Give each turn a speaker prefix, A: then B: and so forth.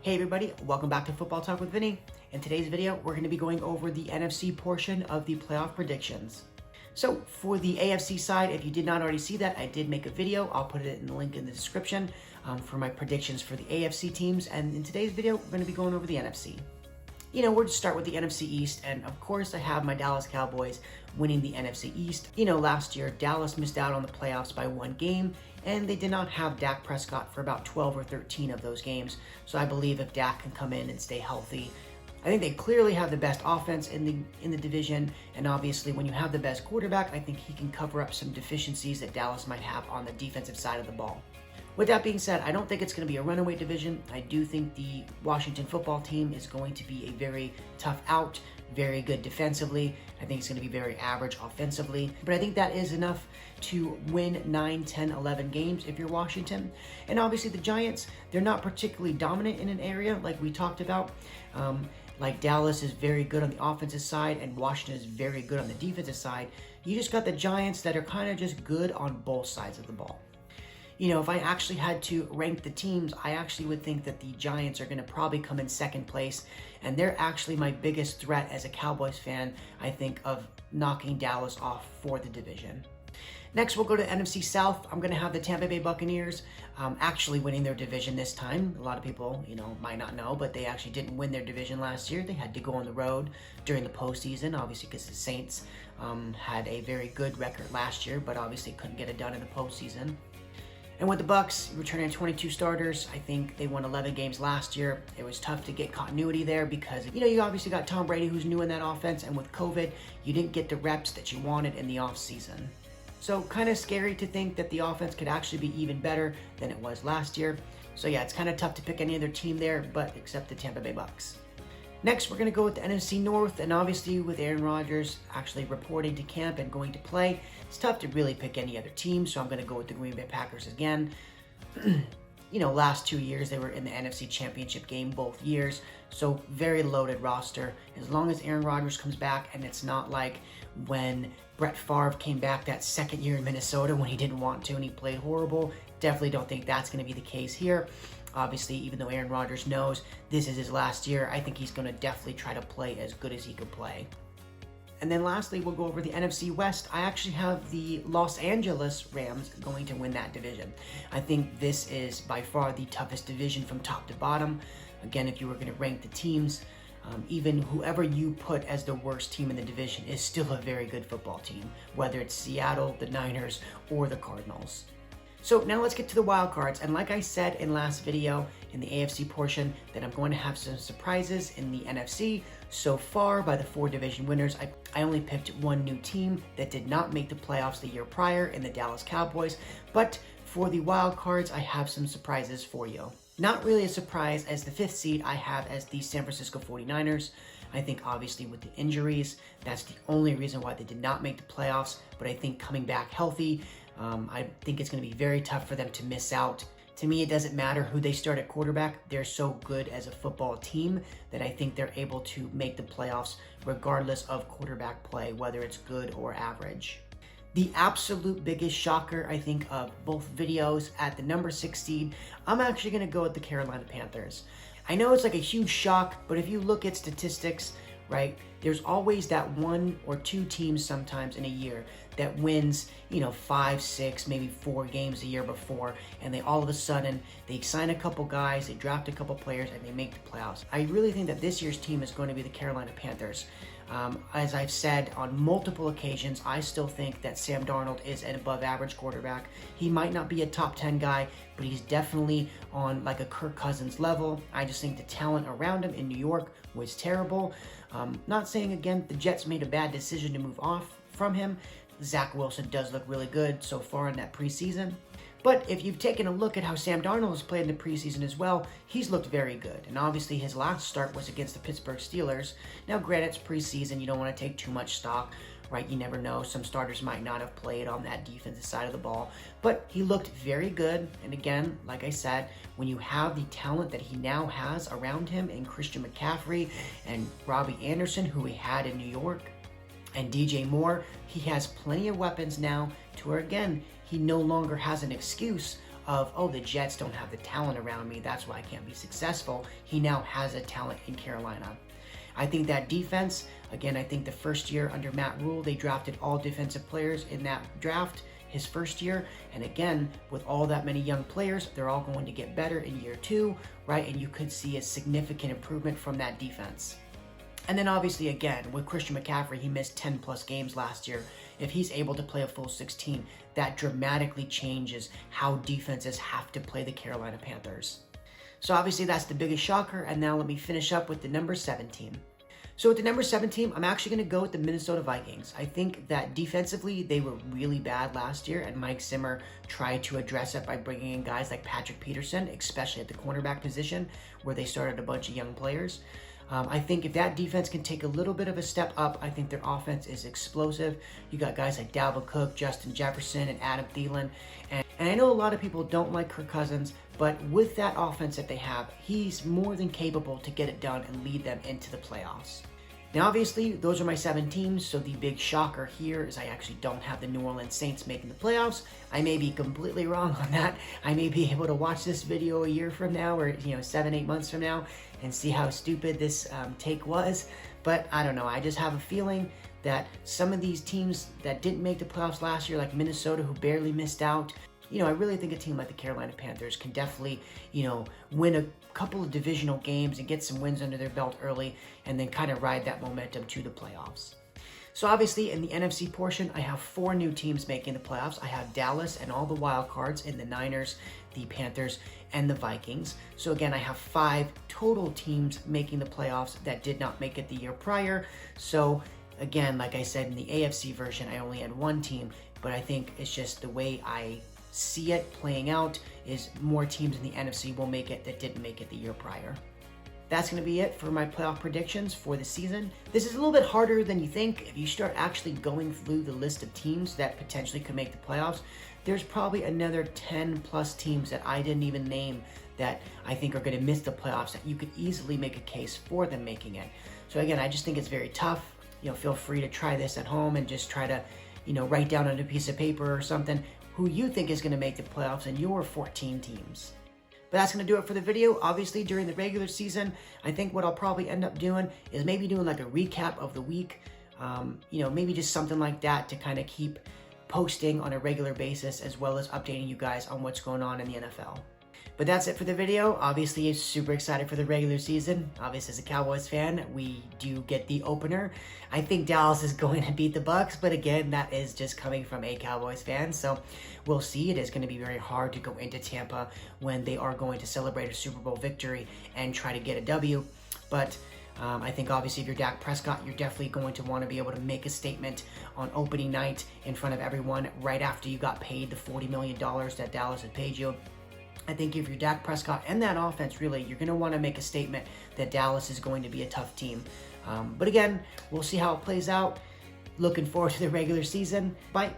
A: Hey everybody, welcome back to Football Talk with Vinny. In today's video, we're going to be going over the NFC portion of the playoff predictions. So for the AFC side, if you did not already see that, I did make a video. I'll put it in the link in the description for my predictions for the AFC teams. And in today's video, we're going to be going over the NFC. We're going to start with the NFC East, and of course I have my Dallas Cowboys winning the NFC East. Last year, Dallas missed out on the playoffs by one game, and they did not have Dak Prescott for about 12 or 13 of those games. So I believe if Dak can come in and stay healthy, I think they clearly have the best offense in the division, and obviously when you have the best quarterback, I think he can cover up some deficiencies that Dallas might have on the defensive side of the ball. With that being said, I don't think it's going to be a runaway division. I do think the Washington football team is going to be a very tough out, very good defensively. I think it's going to be very average offensively. But I think that is enough to win 9, 10, 11 games if you're Washington. And obviously the Giants, they're not particularly dominant in an area like we talked about. Like Dallas is very good on the offensive side and Washington is very good on the defensive side. You just got the Giants that are kind of just good on both sides of the ball. If I actually had to rank the teams, I actually would think that the Giants are going to probably come in second place, and they're actually my biggest threat as a Cowboys fan, I think, of knocking Dallas off for the division. Next, we'll go to NFC South. I'm going to have the Tampa Bay Buccaneers actually winning their division this time. A lot of people, might not know, but they actually didn't win their division last year. They had to go on the road during the postseason, obviously because the Saints had a very good record last year, but obviously couldn't get it done in the postseason. And with the Bucs returning 22 starters, I think they won 11 games last year. It was tough to get continuity there because, you obviously got Tom Brady who's new in that offense, and with COVID, you didn't get the reps that you wanted in the offseason. So kind of scary to think that the offense could actually be even better than it was last year. So yeah, it's kind of tough to pick any other team there, but except the Tampa Bay Bucs. Next, we're going to go with the NFC North, and obviously with Aaron Rodgers actually reporting to camp and going to play, it's tough to really pick any other team, so I'm going to go with the Green Bay Packers again. Last 2 years, they were in the NFC Championship game both years, so very loaded roster. As long as Aaron Rodgers comes back, and it's not like when Brett Favre came back that second year in Minnesota when he didn't want to and he played horrible, definitely don't think that's going to be the case here. Obviously, even though Aaron Rodgers knows this is his last year, I think he's going to definitely try to play as good as he could play. And then lastly, we'll go over the NFC West. I actually have the Los Angeles Rams going to win that division. I think this is by far the toughest division from top to bottom. Again, if you were going to rank the teams, even whoever you put as the worst team in the division is still a very good football team, whether it's Seattle, the Niners, or the Cardinals. So now let's get to the wild cards, and like I said in last video in the AFC portion that I'm going to have some surprises in the NFC. So far by the 4 division winners, I only picked one new team that did not make the playoffs the year prior in the Dallas Cowboys, but for the wild cards I have some surprises for you. Not really a surprise, as the 5th seed I have as the San Francisco 49ers. I think obviously with the injuries, that's the only reason why they did not make the playoffs, but I think coming back healthy, I think it's going to be very tough for them to miss out. To me, it doesn't matter who they start at quarterback. They're so good as a football team that I think they're able to make the playoffs regardless of quarterback play, whether it's good or average. The absolute biggest shocker, I think, of both videos at the number 6 seed, I'm actually going to go with the Carolina Panthers. I know it's like a huge shock, but if you look at statistics, right, there's always that 1 or 2 teams sometimes in a year that wins, 5, 6, maybe 4 games a year before, and they all of a sudden, they sign a couple guys, they draft a couple players, and they make the playoffs. I really think that this year's team is going to be the Carolina Panthers. As I've said on multiple occasions, I still think that Sam Darnold is an above average quarterback. He might not be a top 10 guy, but he's definitely on like a Kirk Cousins level. I just think the talent around him in New York was terrible. Not saying, again, the Jets made a bad decision to move off from him. Zach Wilson does look really good so far in that preseason. But if you've taken a look at how Sam Darnold has played in the preseason as well, he's looked very good. And obviously his last start was against the Pittsburgh Steelers. Now granted, it's preseason, you don't want to take too much stock, right? You never know. Some starters might not have played on that defensive side of the ball. But he looked very good. And again, like I said, when you have the talent that he now has around him in Christian McCaffrey and Robbie Anderson, who he had in New York, and DJ Moore, he has plenty of weapons now to where, again, he no longer has an excuse of, oh, the Jets don't have the talent around me, that's why I can't be successful. He now has a talent in Carolina. I think that defense, again, I think the first year under Matt Rule, they drafted all defensive players in that draft his first year. And again, with all that many young players, they're all going to get better in year 2, right? And you could see a significant improvement from that defense. And then obviously, again, with Christian McCaffrey, he missed 10 plus games last year. If he's able to play a full 16, that dramatically changes how defenses have to play the Carolina Panthers. So obviously that's the biggest shocker. And now let me finish up with the number 7 team. So with the number 7 team, I'm actually going to go with the Minnesota Vikings. I think that defensively, they were really bad last year, and Mike Zimmer tried to address it by bringing in guys like Patrick Peterson, especially at the cornerback position, where they started a bunch of young players. I think if that defense can take a little bit of a step up, I think their offense is explosive. You got guys like Dalvin Cook, Justin Jefferson, and Adam Thielen. And I know a lot of people don't like Kirk Cousins, but with that offense that they have, he's more than capable to get it done and lead them into the playoffs. Now, obviously, those are my 7 teams, so the big shocker here is I actually don't have the New Orleans Saints making the playoffs. I may be completely wrong on that. I may be able to watch this video a year from now or, 7-8 months from now and see how stupid this take was. But I don't know. I just have a feeling that some of these teams that didn't make the playoffs last year, like Minnesota, who barely missed out, I really think a team like the Carolina Panthers can definitely, win a couple of divisional games and get some wins under their belt early and then kind of ride that momentum to the playoffs. So obviously in the NFC portion, I have 4 new teams making the playoffs. I have Dallas and all the wild cards in the Niners, the Panthers, and the Vikings. So again, I have 5 total teams making the playoffs that did not make it the year prior. So again, like I said, in the AFC version, I only had 1 team, but I think it's just the way I see it playing out is more teams in the NFC will make it that didn't make it the year prior. That's going to be it for my playoff predictions for the season. This is a little bit harder than you think. If you start actually going through the list of teams that potentially could make the playoffs, there's probably another 10 plus teams that I didn't even name that I think are going to miss the playoffs that you could easily make a case for them making it. So again, I just think it's very tough. Feel free to try this at home and just try to, write down on a piece of paper or something who you think is going to make the playoffs in your 14 teams. But that's going to do it for the video. Obviously, during the regular season, I think what I'll probably end up doing is maybe doing like a recap of the week. Maybe just something like that to kind of keep posting on a regular basis, as well as updating you guys on what's going on in the NFL. But that's it for the video. Obviously, super excited for the regular season. Obviously, as a Cowboys fan, we do get the opener. I think Dallas is going to beat the Bucs, but again, that is just coming from a Cowboys fan. So we'll see. It is going to be very hard to go into Tampa when they are going to celebrate a Super Bowl victory and try to get a W. But I think obviously if you're Dak Prescott, you're definitely going to want to be able to make a statement on opening night in front of everyone right after you got paid the $40 million that Dallas had paid you. I think if you're Dak Prescott and that offense, really, you're going to want to make a statement that Dallas is going to be a tough team. But again, we'll see how it plays out. Looking forward to the regular season. Bye.